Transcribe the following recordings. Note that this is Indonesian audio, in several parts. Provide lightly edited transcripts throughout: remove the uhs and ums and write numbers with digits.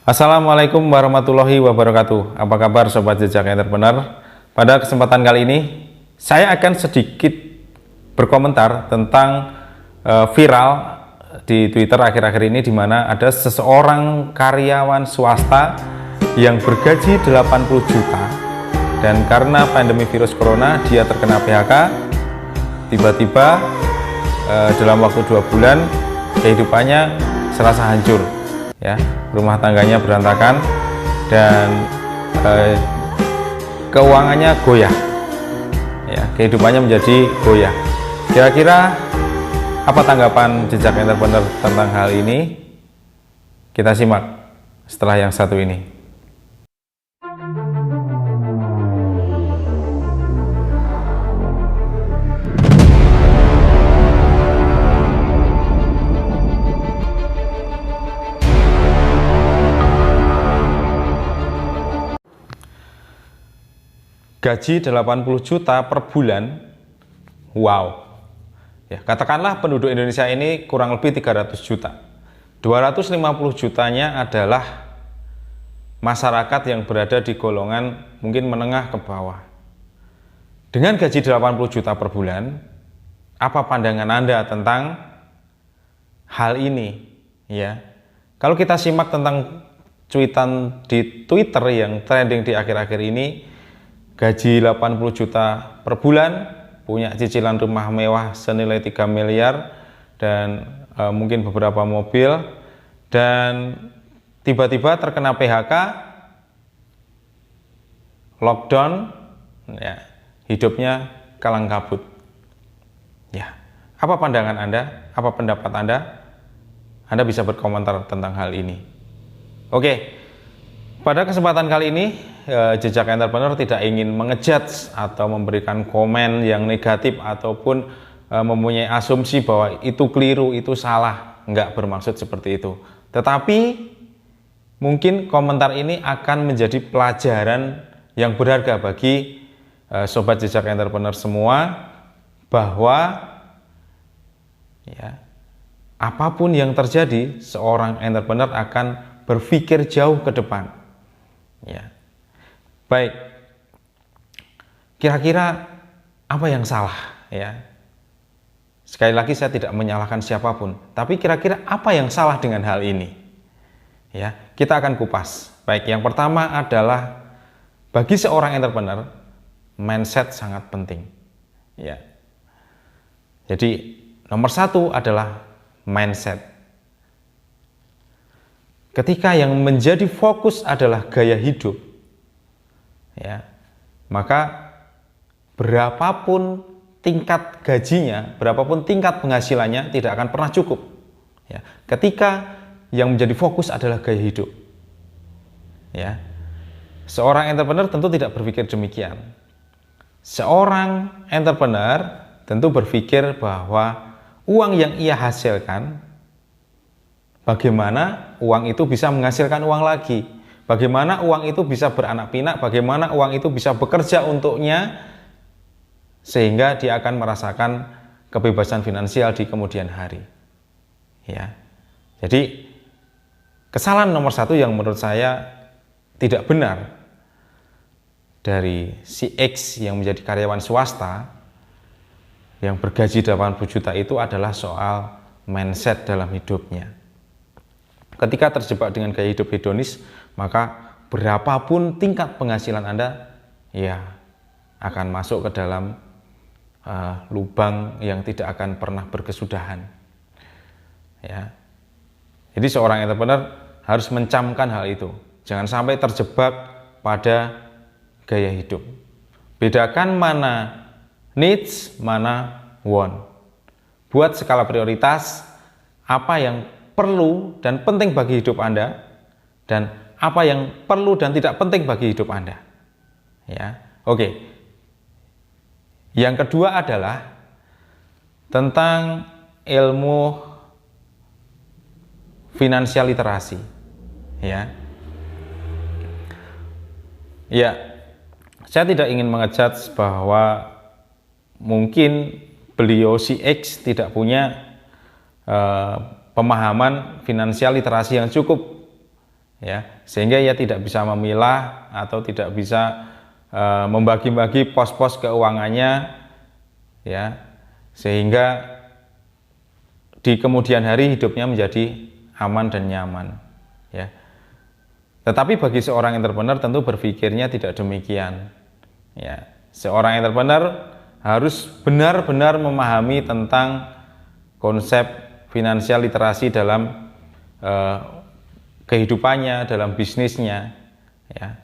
Assalamualaikum warahmatullahi wabarakatuh. Apa kabar Sobat Jejak Entrepreneur? Pada kesempatan kali ini saya akan sedikit berkomentar tentang viral di Twitter akhir-akhir ini, di mana ada seseorang karyawan swasta yang bergaji 80 juta dan karena pandemi virus corona dia terkena PHK. Tiba-tiba dalam waktu 2 bulan kehidupannya serasa hancur, ya, rumah tangganya berantakan dan keuangannya goyah, ya, kehidupannya menjadi goyah. Kira-kira apa tanggapan Jejak Entrepreneur tentang hal ini? Kita simak setelah yang satu ini. Gaji 80 juta per bulan, wow. Ya, katakanlah penduduk Indonesia ini kurang lebih 300 juta. 250 jutanya adalah masyarakat yang berada di golongan mungkin menengah ke bawah. Dengan gaji 80 juta per bulan, apa pandangan Anda tentang hal ini? Ya, kalau kita simak tentang cuitan di Twitter yang trending di akhir-akhir ini, gaji 80 juta per bulan, punya cicilan rumah mewah senilai 3 miliar dan mungkin beberapa mobil, dan tiba-tiba terkena PHK, lockdown, ya, hidupnya kalang kabut. Ya, apa pandangan Anda? Apa pendapat Anda? Anda bisa berkomentar tentang hal ini. Oke. Pada kesempatan kali ini, Jejak Entrepreneur tidak ingin mengejudge atau memberikan komen yang negatif ataupun mempunyai asumsi bahwa itu keliru, itu salah. Enggak bermaksud seperti itu. Tetapi mungkin komentar ini akan menjadi pelajaran yang berharga bagi Sobat Jejak Entrepreneur semua, bahwa ya, apapun yang terjadi, seorang entrepreneur akan berpikir jauh ke depan. Ya, baik. Kira-kira apa yang salah? Ya, sekali lagi saya tidak menyalahkan siapapun, tapi kira-kira apa yang salah dengan hal ini? Ya, kita akan kupas. Baik, yang pertama adalah bagi seorang entrepreneur, mindset sangat penting. Ya, jadi nomor satu adalah mindset. Ketika yang menjadi fokus adalah gaya hidup, ya, maka berapapun tingkat gajinya, berapapun tingkat penghasilannya tidak akan pernah cukup. Ya, ketika yang menjadi fokus adalah gaya hidup, ya, seorang entrepreneur tentu tidak berpikir demikian. Seorang entrepreneur tentu berpikir bahwa uang yang ia hasilkan, bagaimana uang itu bisa menghasilkan uang lagi, bagaimana uang itu bisa beranak pinak, bagaimana uang itu bisa bekerja untuknya, sehingga dia akan merasakan kebebasan finansial di kemudian hari. Ya, jadi kesalahan nomor satu yang menurut saya tidak benar dari si X yang menjadi karyawan swasta yang bergaji 80 juta itu adalah soal mindset dalam hidupnya. Ketika terjebak dengan gaya hidup hedonis, maka berapapun tingkat penghasilan Anda, ya, akan masuk ke dalam lubang yang tidak akan pernah berkesudahan. Ya, jadi seorang entrepreneur harus mencamkan hal itu. Jangan sampai terjebak pada gaya hidup. Bedakan mana needs, mana want. Buat skala prioritas apa yang perlu dan penting bagi hidup Anda, dan apa yang perlu dan tidak penting bagi hidup Anda. Ya, oke. Yang kedua adalah tentang ilmu finansial literasi. Ya, ya, saya tidak ingin mengejudge bahwa mungkin beliau si X tidak punya pemahaman finansial literasi yang cukup. ya, sehingga ia tidak bisa memilah atau tidak bisa membagi-bagi pos-pos keuangannya, ya, sehingga di kemudian hari hidupnya menjadi aman dan nyaman, ya. Tetapi bagi seorang entrepreneur tentu berpikirnya tidak demikian, ya. Seorang entrepreneur harus benar-benar memahami tentang konsep finansial literasi dalam kehidupannya, dalam bisnisnya, ya.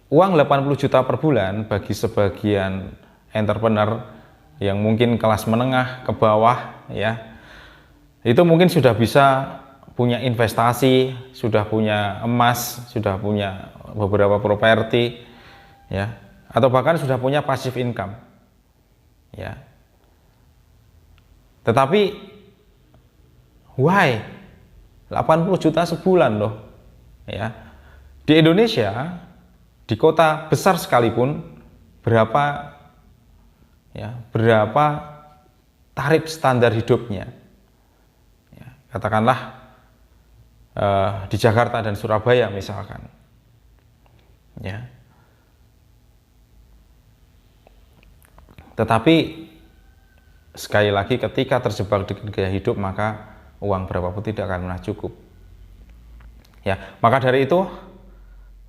Uang 80 juta per bulan bagi sebagian entrepreneur yang mungkin kelas menengah ke bawah, ya, itu mungkin sudah bisa punya investasi, sudah punya emas, sudah punya beberapa properti, ya, atau bahkan sudah punya passive income, ya. Tetapi why 80 juta sebulan loh, ya. Di Indonesia, di kota besar sekalipun, berapa tarif standar hidupnya, ya, katakanlah di Jakarta dan Surabaya misalkan, ya. Tetapi sekali lagi, ketika terjebak dengan gaya hidup, maka uang berapapun tidak akan pernah cukup, ya. Maka dari itu,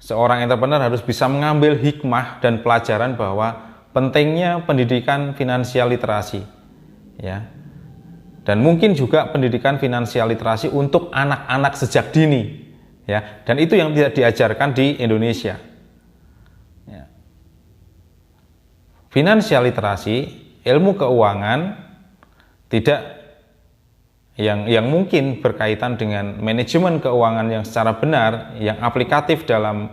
seorang entrepreneur harus bisa mengambil hikmah dan pelajaran bahwa pentingnya pendidikan finansial literasi, ya, dan mungkin juga pendidikan finansial literasi untuk anak-anak sejak dini, ya, dan itu yang tidak diajarkan di Indonesia, ya. Finansial literasi, ilmu keuangan tidak yang mungkin berkaitan dengan manajemen keuangan yang secara benar, yang aplikatif dalam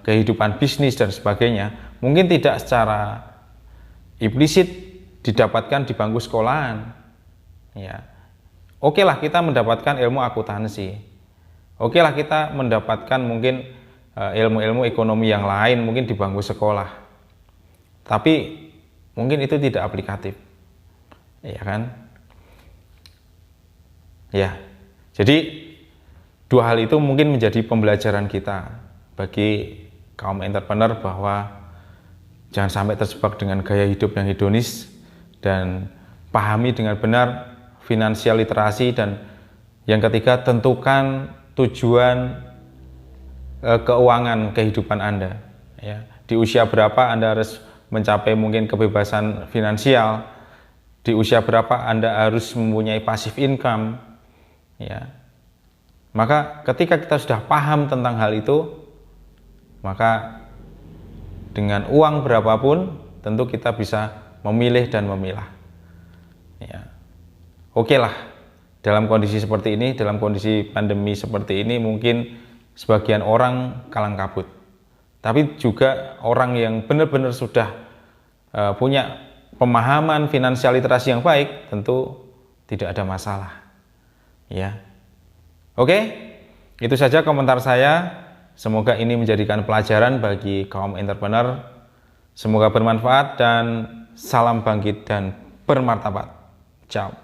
kehidupan bisnis dan sebagainya, mungkin tidak secara implisit didapatkan di bangku sekolahan, ya. Oke lah kita mendapatkan ilmu akuntansi, oke lah kita mendapatkan mungkin ilmu-ilmu ekonomi yang lain mungkin di bangku sekolah, tapi mungkin itu tidak aplikatif, ya kan? Ya, jadi dua hal itu mungkin menjadi pembelajaran kita bagi kaum entrepreneur bahwa jangan sampai terjebak dengan gaya hidup yang hedonis, dan pahami dengan benar finansial literasi. Dan yang ketiga, tentukan tujuan keuangan kehidupan Anda, ya. Di usia berapa Anda harus mencapai mungkin kebebasan finansial, di usia berapa Anda harus mempunyai passive income, ya. Maka ketika kita sudah paham tentang hal itu, maka dengan uang berapapun tentu kita bisa memilih dan memilah, ya. Oke lah, dalam kondisi seperti ini, dalam kondisi pandemi seperti ini, mungkin sebagian orang kalang kabut, tapi juga orang yang benar-benar sudah punya pemahaman finansial literasi yang baik tentu tidak ada masalah, ya. Oke, itu saja komentar saya. Semoga ini menjadikan pelajaran bagi kaum entrepreneur. Semoga bermanfaat dan salam bangkit dan bermartabat. Ciao.